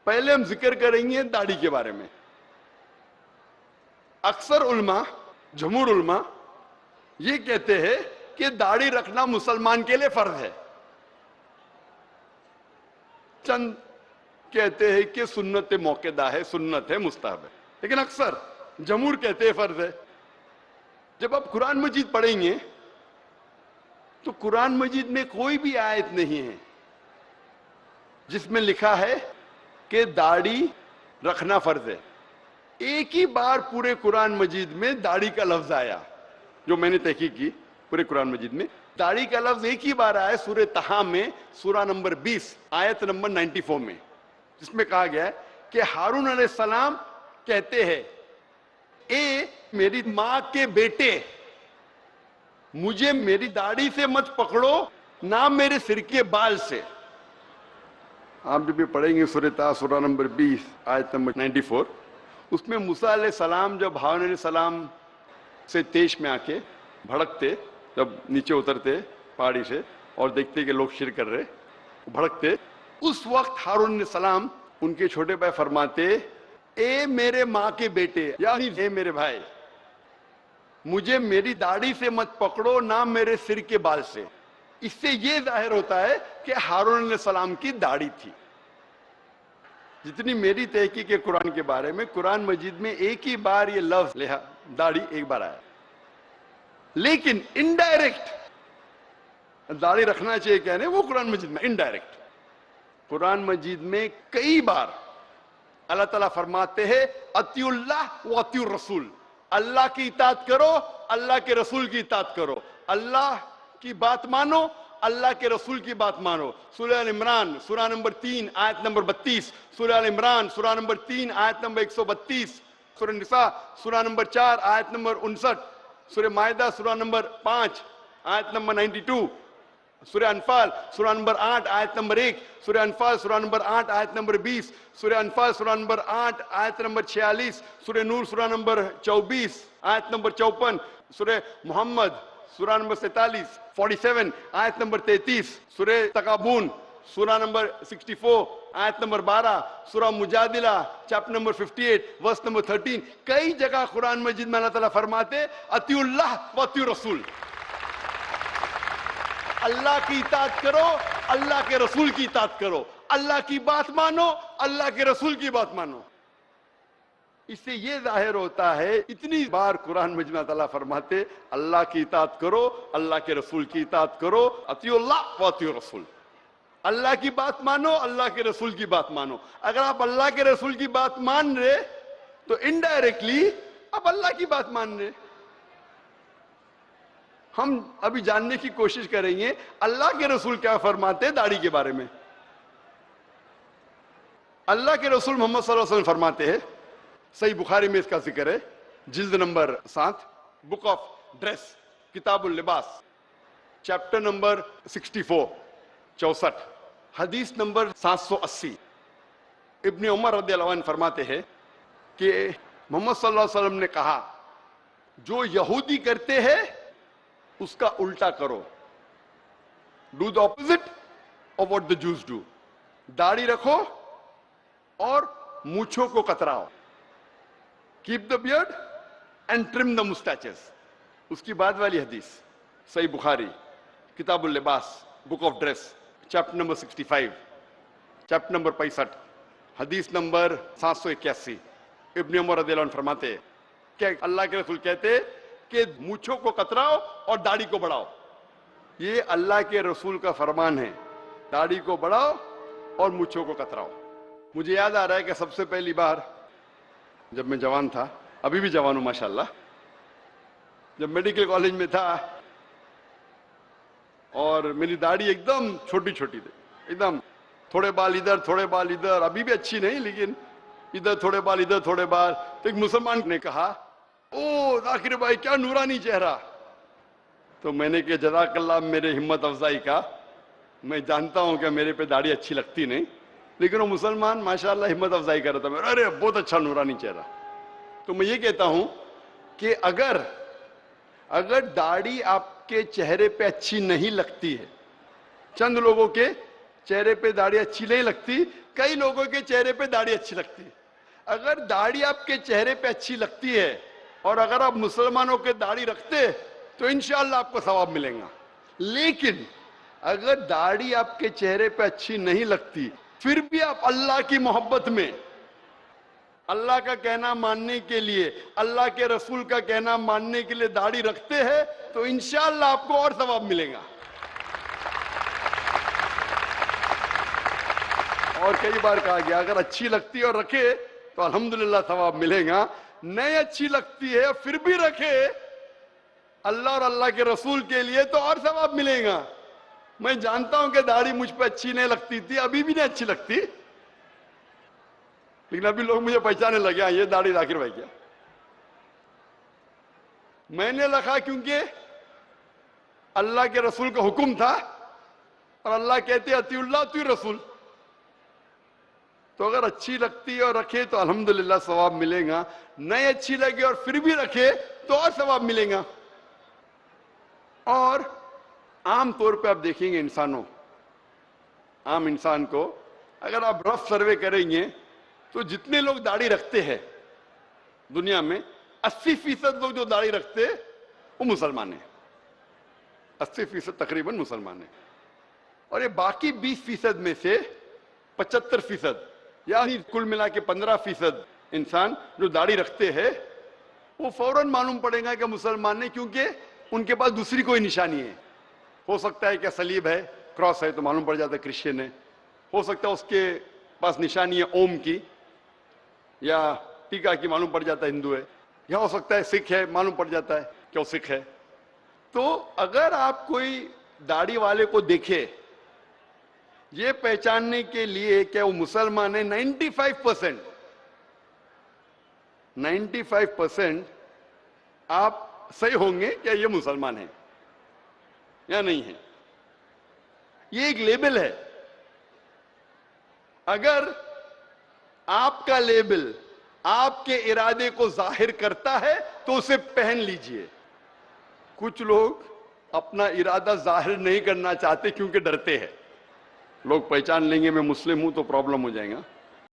پہلے ہم ذکر کریں گے داڑھی کے بارے میں. اکثر علماء، جمہور علماء یہ کہتے ہیں کہ داڑھی رکھنا مسلمان کے لیے فرض ہے. چند کہتے ہیں کہ سنت موقدہ ہے، سنت ہے، مستحب ہے، لیکن اکثر جمہور کہتے ہیں فرض ہے. جب آپ قرآن مجید پڑھیں گے تو قرآن مجید میں کوئی بھی آیت نہیں ہے جس میں لکھا ہے کہ داڑھی رکھنا فرض ہے. ایک ہی بار پورے قرآن مجید میں داڑھی کا لفظ آیا، جو میں نے تحقیق کی، پورے قرآن مجید میں داڑھی کا لفظ ایک ہی بار آیا سورہ طہ میں، سورہ نمبر 20 آیت نمبر 94 میں، جس میں کہا گیا ہے کہ ہارون علیہ السلام کہتے ہیں اے میری ماں کے بیٹے، مجھے میری داڑھی سے مت پکڑو، نہ میرے سر کے بال سے. آپ جب بھی پڑھیں گے سورہ طہ سورہ نمبر 20 آیت نمبر 94، اس میں موسیٰ علیہ السلام جب ہارون علیہ السلام سے تیش میں آ کے بھڑکتے، جب نیچے اترتے پہاڑی سے اور دیکھتے کہ لوگ شرک کر رہے، بھڑکتے، اس وقت ہارون علیہ السلام ان کے چھوٹے بھائی فرماتے اے میرے ماں کے بیٹے، یعنی اے میرے بھائی، مجھے میری داڑھی سے مت پکڑو، نہ میرے سر کے بال سے. اس سے یہ ظاہر ہوتا ہے کہ ہارون علیہ السلام کی داڑھی تھی. جتنی میری تحقیق ہے قرآن کے بارے میں، قرآن مجید میں ایک ہی بار یہ لفظ داڑھی ایک بار آیا، لیکن انڈائریکٹ داڑھی رکھنا چاہیے کہنے وہ قرآن مجید میں انڈائریکٹ. قرآن مجید میں کئی بار اللہ تعالیٰ فرماتے ہیں اطیعوا اللہ و اطیعوا الرسول، اللہ کی اطاعت کرو، اللہ کے رسول کی اطاعت کرو. اللہ کی بات مانو، اللہ کے رسول کی بات مانو. سورہ ال عمران سورہ نمبر 3 آیت نمبر 32، سورہ ال عمران سورہ نمبر 3 آیت نمبر 132، سورہ نساء سورہ نمبر 4 آیت نمبر 59، سورہ مائدہ سورہ نمبر 5 آیت نمبر 92، سورہ انفال سورہ نمبر 8 آیت نمبر 1، سورہ انفال سورہ نمبر 8 آیت نمبر 20، سورہ انفال سورہ نمبر 8 آیت نمبر 46، سورہ نور سورہ نمبر 24 آیت نمبر 54، سورہ محمد سورہ نمبر 47 آیت نمبر 33، سورہ تغابن سورہ نمبر 64 آیت نمبر 12، سورہ مجادلہ چیپٹر نمبر 58 ورس نمبر 13. کئی جگہ قرآن مجید میں اللہ تعالیٰ فرماتے اطیعوا اللہ و اطیعوا الرسول، اللہ کی اطاعت کرو، اللہ کے رسول کی اطاعت کرو، اللہ کی بات مانو، اللہ کے رسول کی بات مانو. اس سے یہ ظاہر ہوتا ہے اتنی بار قرآن مجید میں تعالیٰ فرماتے اللہ کی اطاعت کرو، اللہ کے رسول کی اطاعت کرو، اطیعوا اللہ و اطیعوا الرسول، اللہ کی بات مانو، اللہ کے رسول کی بات مانو. اگر آپ اللہ کے رسول کی بات مان رہے تو انڈائریکٹلی آپ اللہ کی بات مان رہے. ہم ابھی جاننے کی کوشش کریں گے اللہ کے رسول کیا فرماتے ہیں داڑھی کے بارے میں. اللہ کے رسول محمد صلی اللہ علیہ وسلم فرماتے ہیں، صحیح بخاری میں اس کا ذکر ہے، جلد نمبر 7 بک آف ڈریس کتاب اللباس چیپٹر نمبر 64 حدیث نمبر 780. ابن عمر رضی اللہ عنہ فرماتے ہیں کہ محمد صلی اللہ علیہ وسلم نے کہا جو یہودی کرتے ہیں اس کا الٹا کرو، do the opposite of what the Jews do. داڑھی رکھو اور مونچھوں کو کتراؤ، keep the beard and trim the moustaches. اس کی بعد والی حدیث صحیح بخاری کتاب اللباس book of dress chapter number 65 chapter number 65 حدیث نمبر 781. ابن عمر رضی اللہ عنہ فرماتے ہیں کہ اللہ کے رسول کہتے کہ مونچھوں کو کتراؤ اور داڑھی کو بڑھاؤ. یہ اللہ کے رسول کا فرمان ہے، داڑھی کو بڑھاؤ اور مونچھوں کو کتراؤ. مجھے یاد آ رہا ہے کہ سب سے پہلی بار جب میں جوان تھا، ابھی بھی جوان ہوں ماشاءاللہ، جب میڈیکل کالج میں تھا اور میری داڑھی ایک دم چھوٹی چھوٹی تھی، ایک دم تھوڑے بال ادھر تھوڑے بال ادھر، ابھی بھی اچھی نہیں لیکن ادھر تھوڑے بال ادھر تھوڑے بال. تو ایک مسلمان نے کہا او ذاکر بھائی کیا نورانی چہرہ. تو میں نے کہا جزاک اللہ میرے ہمت افزائی کا، میں جانتا ہوں کہ میرے پہ داڑھی اچھی لگتی نہیں، لیکن وہ مسلمان ماشاءاللہ ہمت افزائی کر رہا تھا، ارے بہت اچھا نورانی چہرہ. تو میں یہ کہتا ہوں کہ اگر داڑھی آپ کے چہرے پہ اچھی نہیں لگتی ہے، چند لوگوں کے چہرے پہ داڑھی اچھی نہیں لگتی، کئی لوگوں کے چہرے پہ داڑھی اچھی لگتی ہے. اگر داڑھی آپ کے چہرے پہ اچھی لگتی ہے اور اگر آپ مسلمانوں کے داڑھی رکھتے تو انشاءاللہ آپ کو ثواب ملے گا. لیکن اگر داڑھی آپ کے چہرے پہ اچھی نہیں لگتی پھر بھی آپ اللہ کی محبت میں اللہ کا کہنا ماننے کے لیے اللہ کے رسول کا کہنا ماننے کے لیے داڑھی رکھتے ہیں تو انشاءاللہ آپ کو اور ثواب ملے گا. اور کئی بار کہا گیا اگر اچھی لگتی ہے اور رکھے تو الحمدللہ ثواب ملے گا. نہیں اچھی لگتی ہے پھر بھی رکھے اللہ اور اللہ کے رسول کے لیے تو اور ثواب ملے گا. میں جانتا ہوں کہ داڑھی مجھ پہ اچھی نہیں لگتی تھی, ابھی بھی نہیں اچھی لگتی, لیکن ابھی لوگ مجھے پہچانے لگے یہ داڑھی ذاکر بھائی کیا. میں نے رکھا کیونکہ اللہ کے رسول کا حکم تھا اور اللہ کہتے اطیع اللہ اطیع رسول. تو اگر اچھی لگتی ہے اور رکھے تو الحمدللہ ثواب ملے گا, نہیں اچھی لگے اور پھر بھی رکھے تو اور ثواب ملے گا. اور عام طور پہ آپ دیکھیں گے عام انسان کو اگر آپ رف سروے کریں گے تو جتنے لوگ داڑھی رکھتے ہیں دنیا میں 80% لوگ جو داڑھی رکھتے ہیں وہ مسلمان ہیں. 80% تقریباً مسلمان ہیں. اور یہ باقی 20% میں سے 75% یعنی کل ملا کے 15% انسان جو داڑھی رکھتے ہیں وہ فوراً معلوم پڑے گا کہ مسلمان ہیں, کیونکہ ان کے پاس دوسری کوئی نشانی ہے. ہو سکتا ہے کہ صلیب ہے, کراس ہے تو معلوم پڑ جاتا ہے کرسچن ہے. ہو سکتا ہے اس کے پاس نشانی ہے اوم کی یا ٹیکا کی, معلوم پڑ جاتا ہے ہندو ہے. یا ہو سکتا ہے سکھ ہے, معلوم پڑ جاتا ہے کہ وہ سکھ ہے. تو اگر آپ کوئی داڑھی والے کو دیکھے یہ پہچاننے کے لیے کہ وہ مسلمان ہے, 95% آپ صحیح ہوں گے کہ یہ مسلمان ہے یا نہیں ہے. یہ ایک لیبل ہے. اگر آپ کا لیبل آپ کے ارادے کو ظاہر کرتا ہے تو اسے پہن لیجئے. کچھ لوگ اپنا ارادہ ظاہر نہیں کرنا چاہتے کیونکہ ڈرتے ہیں لوگ پہچان لیں گے میں مسلم ہوں تو پرابلم ہو جائے گا.